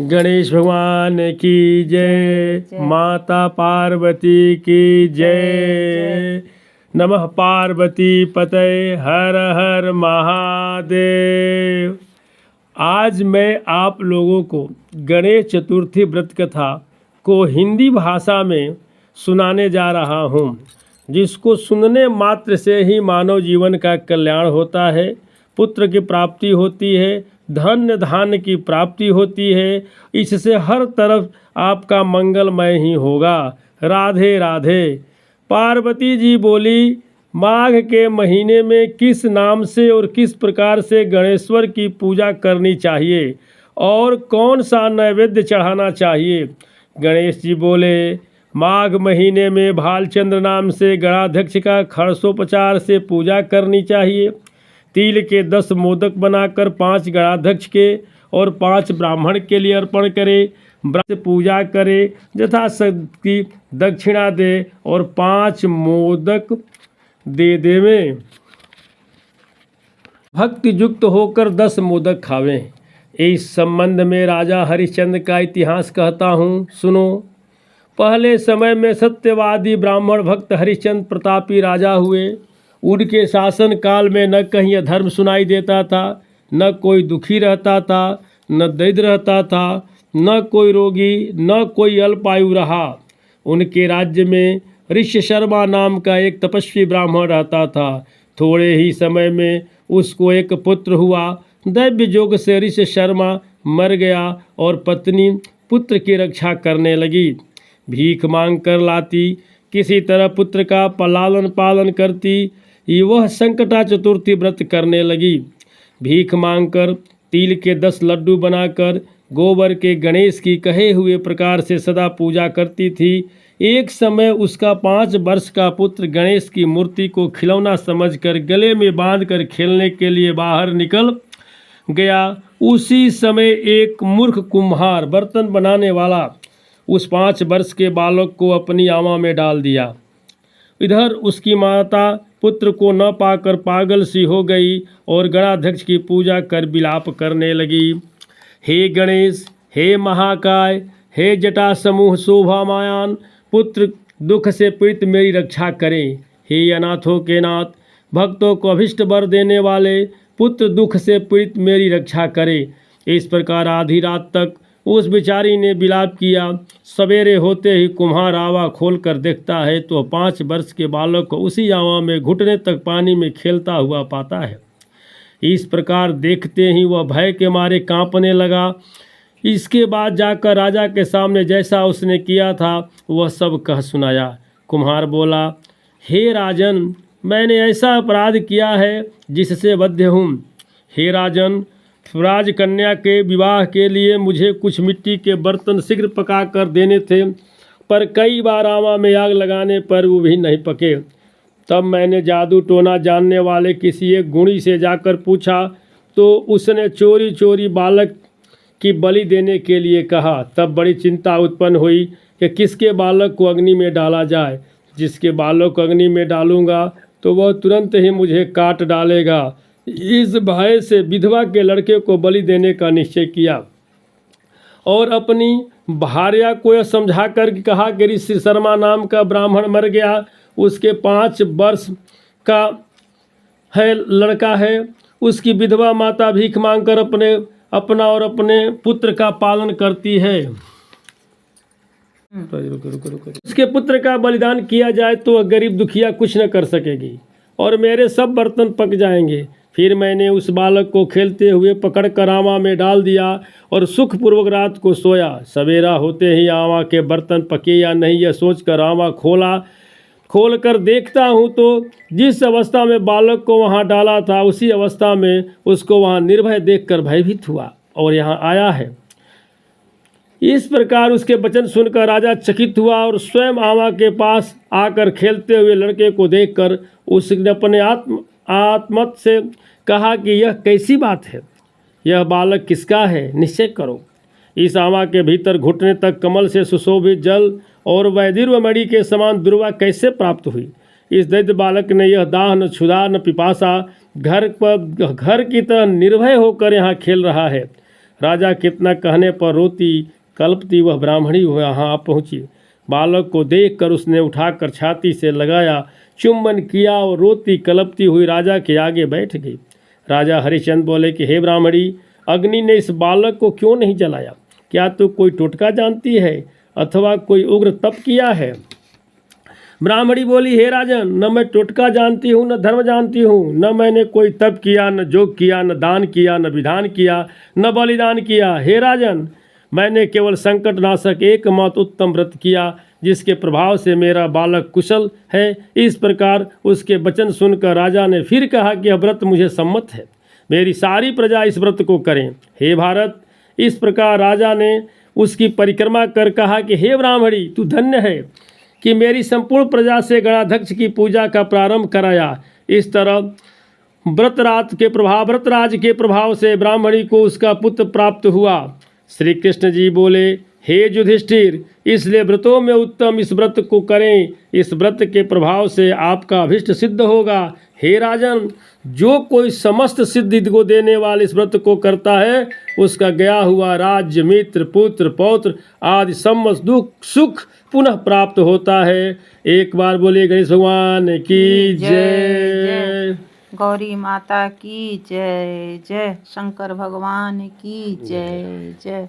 गणेश भगवान की जय, माता पार्वती की जय। नमः पार्वती पतये, हर हर महादेव। आज मैं आप लोगों को गणेश चतुर्थी व्रत कथा को हिंदी भाषा में सुनाने जा रहा हूँ, जिसको सुनने मात्र से ही मानव जीवन का कल्याण होता है, पुत्र की प्राप्ति होती है, धन्य धान्य की प्राप्ति होती है। इससे हर तरफ आपका मंगलमय ही होगा। राधे राधे। पार्वती जी बोली, माघ के महीने में किस नाम से और किस प्रकार से गणेश्वर की पूजा करनी चाहिए और कौन सा नैवेद्य चढ़ाना चाहिए। गणेश जी बोले, माघ महीने में भालचंद्र नाम से गणाध्यक्ष का खरसोपचार से पूजा करनी चाहिए। तिल के 10 मोदक बनाकर 5 गणाध्यक्ष के और 5 ब्राह्मण के लिए अर्पण करे, व्रत पूजा करे, यथाशक्ति दक्षिणा दे और 5 मोदक दे देवें। भक्ति युक्त होकर 10 मोदक खावें। इस संबंध में राजा हरिश्चंद्र का इतिहास कहता हूँ, सुनो। पहले समय में सत्यवादी ब्राह्मण भक्त हरिश्चंद्र प्रतापी राजा हुए। उनके शासन काल में न कहीं अधर्म सुनाई देता था, न कोई दुखी रहता था, न दरिद्र रहता था, न कोई रोगी, न कोई अल्पायु रहा। उनके राज्य में ऋष्य शर्मा नाम का एक तपस्वी ब्राह्मण रहता था। थोड़े ही समय में उसको एक पुत्र हुआ। दैव्य योग से ऋष्य शर्मा मर गया और पत्नी पुत्र की रक्षा करने लगी। भीख मांग कर लाती, किसी तरह पुत्र का लालन पालन करती। वह संकटा चतुर्थी व्रत करने लगी। भीख मांगकर तिल के 10 लड्डू बनाकर गोबर के गणेश की कहे हुए प्रकार से सदा पूजा करती थी। एक समय उसका 5 वर्ष का पुत्र गणेश की मूर्ति को खिलौना समझकर गले में बांधकर खेलने के लिए बाहर निकल गया। उसी समय एक मूर्ख कुम्हार, बर्तन बनाने वाला, उस 5 वर्ष के बालक को अपनी आमा में डाल दिया। इधर उसकी माता पुत्र को न पाकर पागल सी हो गई और गणाध्यक्ष की पूजा कर विलाप करने लगी। हे गणेश, हे महाकाय, हे जटा समूह शोभामायान, पुत्र दुख से पीड़ित मेरी रक्षा करें। हे अनाथों के नाथ, भक्तों को अभिष्ट वर देने वाले, पुत्र दुख से पीड़ित मेरी रक्षा करे। इस प्रकार आधी रात तक उस बेचारी ने विलाप किया। सवेरे होते ही कुम्हार आवा खोल कर देखता है तो 5 वर्ष के बालक को उसी आवा में घुटने तक पानी में खेलता हुआ पाता है। इस प्रकार देखते ही वह भय के मारे कांपने लगा। इसके बाद जाकर राजा के सामने जैसा उसने किया था वह सब कह सुनाया। कुम्हार बोला, हे राजन, मैंने ऐसा अपराध किया है जिससे बद्ध हूँ। हे राजन, राजकन्या के विवाह के लिए मुझे कुछ मिट्टी के बर्तन शीघ्र पका कर देने थे, पर कई बार आमा में आग लगाने पर वो भी नहीं पके। तब मैंने जादू टोना जानने वाले किसी एक गुणी से जाकर पूछा तो उसने चोरी चोरी बालक की बलि देने के लिए कहा। तब बड़ी चिंता उत्पन्न हुई कि किसके बालक को अग्नि में डाला जाए। जिसके बालक को अग्नि में डालूंगा तो वह तुरंत ही मुझे काट डालेगा। इस भय से विधवा के लड़के को बलि देने का निश्चय किया और अपनी भार्या को यह समझा कर कहा कि ऋषि शर्मा नाम का ब्राह्मण मर गया, उसके 5 वर्ष का है लड़का है। उसकी विधवा माता भीख मांगकर अपना और अपने पुत्र का पालन करती है। उसके पुत्र का बलिदान किया जाए तो वह गरीब दुखिया कुछ न कर सकेगी और मेरे सब बर्तन पक जाएंगे। फिर मैंने उस बालक को खेलते हुए पकड़कर आमा में डाल दिया और सुखपूर्वक रात को सोया। सवेरा होते ही आमा के बर्तन पके या नहीं यह सोचकर आमा खोल कर देखता हूँ तो जिस अवस्था में बालक को वहाँ डाला था उसी अवस्था में उसको वहाँ निर्भय देखकर भयभीत हुआ और यहाँ आया है। इस प्रकार उसके वचन सुनकर राजा चकित हुआ और स्वयं आमा के पास आकर खेलते हुए लड़के को देखकर उसने अपने आत्मत से कहा कि यह कैसी बात है, यह बालक किसका है, निश्चय करो। इस आमा के भीतर घुटने तक कमल से सुशोभित जल और वैदिर्वमणि के समान दुर्वा कैसे प्राप्त हुई। इस दैत्य बालक ने यह दाह न क्षुधा न पिपासा, घर की तरह निर्भय होकर यहाँ खेल रहा है। राजा कितना कहने पर रोती कल्पती वह ब्राह्मणी वहाँ पहुँची। बालक को देखकर उसने उठाकर छाती से लगाया, चुम्बन किया और रोती कलपती हुई राजा के आगे बैठ गई। राजा हरिश्चंद्र बोले कि हे ब्राह्मणी, अग्नि ने इस बालक को क्यों नहीं जलाया? क्या तू कोई टोटका जानती है अथवा कोई उग्र तप किया है? ब्राह्मणी बोली, हे राजन, न मैं टोटका जानती हूँ, न धर्म जानती हूँ, न मैंने कोई तप किया, न जोग किया, न दान किया, न विधान किया, न बलिदान किया। हे राजन, मैंने केवल संकट नाशक एकमात्र उत्तम व्रत किया, जिसके प्रभाव से मेरा बालक कुशल है। इस प्रकार उसके वचन सुनकर राजा ने फिर कहा कि यह व्रत मुझे सम्मत है, मेरी सारी प्रजा इस व्रत को करें। हे भारत, इस प्रकार राजा ने उसकी परिक्रमा कर कहा कि हे ब्राह्मणी, तू धन्य है कि मेरी संपूर्ण प्रजा से गणाध्यक्ष की पूजा का प्रारंभ कराया। इस तरह व्रतराज के प्रभाव से ब्राह्मणी को उसका पुत्र प्राप्त हुआ। श्री कृष्ण जी बोले, हे युधिष्ठिर, इसलिए व्रतों में उत्तम इस व्रत को करें। इस व्रत के प्रभाव से आपका अभिष्ट सिद्ध होगा। हे राजन, जो कोई समस्त सिद्धि को देने वाले इस व्रत को करता है, उसका गया हुआ राज्य, मित्र, पुत्र, पौत्र आदि समस्त दुख सुख पुनः प्राप्त होता है। एक बार बोले गणेश भगवान की जय। गौरी माता की जय। जय शंकर भगवान की जय। जय।